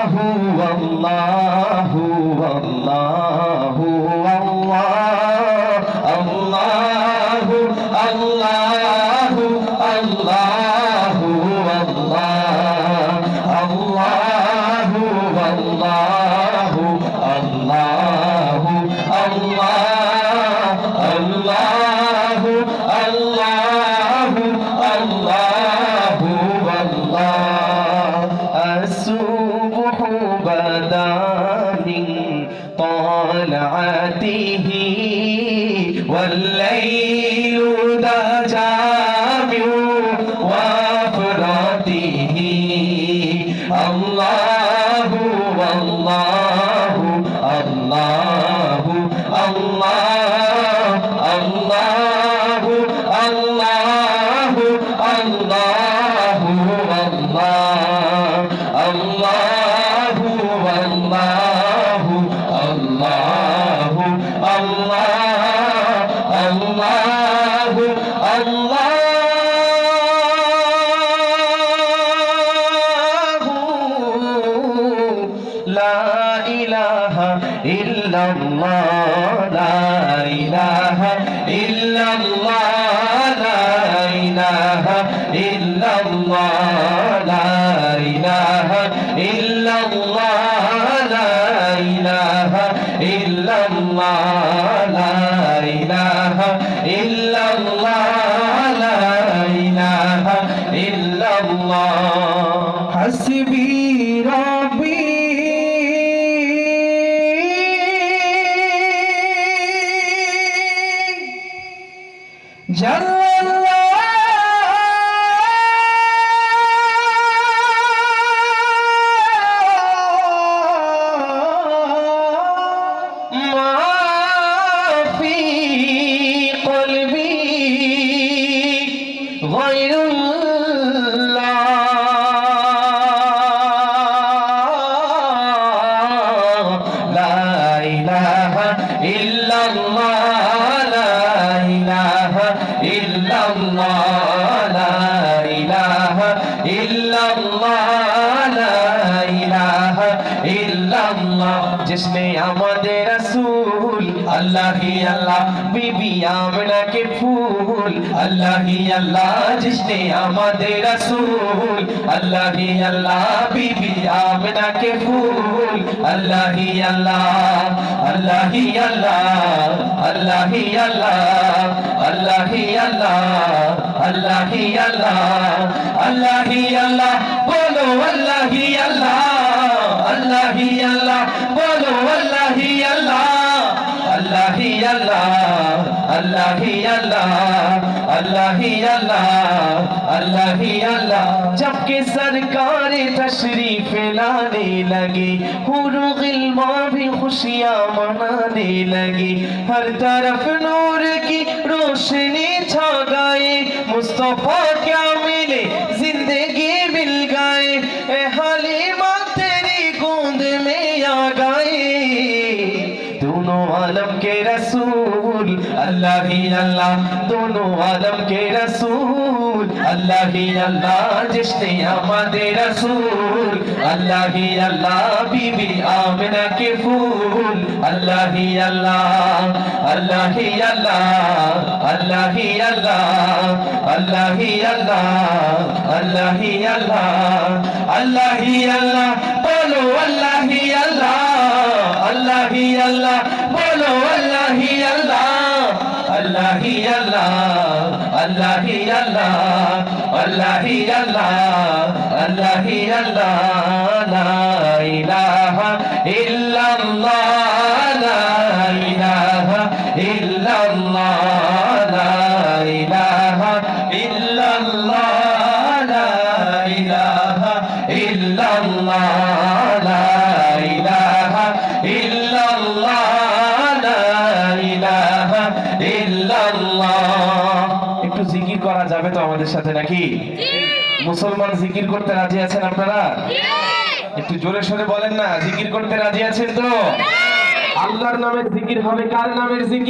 আল্লাহু আল্লাহু আল্লাহু আল্লাহু আল্লাহু আল্লাহু আল্লাহু আল্লাহু আল্লাহু আল্লাহু আল্লাহু الصبح بدا من طلعته والليل دجى من وفرته الله والله الله الله الله الله الله الله والله الله الله الله لا إله إلا الله لا إله إلا الله لا إله إلا الله لا إله إلا الله لا إله إلا الله لا إله إلا الله لا إله إلا الله حسبي ربي جل غير الله لا إله إلا الله لا إله إلا الله لا إله إلا الله لا إله إلا الله जिसने आमदे रसूल अल्लाह ही अल्लाह बीबी आमना के फूल अल्लाह ही अल्लाह जिसने आमदे रसूल अल्लाह ही अल्लाह बीबी आमना के फूल अल्लाह ही अल्लाह अल्लाह ही अल्लाह अल्लाह ही अल्लाह अल्लाह ही अल्लाह अल्लाह ही अल्लाह अल्लाह ही अल्लाह बोलो अल्लाह ही अल्लाह अल्लाह ही अल्लाह बोलो अल्लाह ही अल्लाह अल्लाह ही अल्लाह अल्लाह ही अल्लाह अल्लाह ही अल्लाह अल्लाह ही अल्लाह जबकि सरकार तशरीफ लाने लगी हुरू गिल्मा भी खुशियां मनाने लगी हर तरफ नूर की रोशनी छा गई मुस्तफा क्या मिले जिंदगी मिल गए ए हलीमा तेरी गोद में आ गए दोनों आलम के रसूल अल्लाह ही अल्लाह दोनों आलम के रसूल अल्लाह ही अल्लाह जिसने आमदे रसूल अल्लाह ही अल्लाह बीबी आमिना के फूल अल्लाह ही अल्लाह अल्लाह ही अल्लाह अल्लाह ही अल्लाह अल्लाह ही अल्लाह अल्लाह ही अल्लाह अल्लाह ही अल्लाह बोलो अल्लाह ही अल्लाह अल्लाह ही अल्लाह बोलो अल्लाह ही अल्लाह अल्लाह ही अल्लाह अल्लाह ही अल्लाह अल्लाह ही अल्लाह अल्लाह ही अल्लाह ला इलाहा इल्लल्लाह ला इलाहा इल्लल्लाह ला इलाहा इल्लल्लाह ला इलाहा इल्लल्लाह ला इलाहा इल्लल्लाह ला इलाहा ইল্লাল্লাহ একটু জিকির করা যাবে তো আমাদের সাথে নাকি মুসলমান জিকির করতে রাজি আছেন আপনারা একটু জোরে সোরে বলেন না জিকির করতে রাজি আছেন তো আল্লাহর নামের জিকির হবে কার নামের জিকির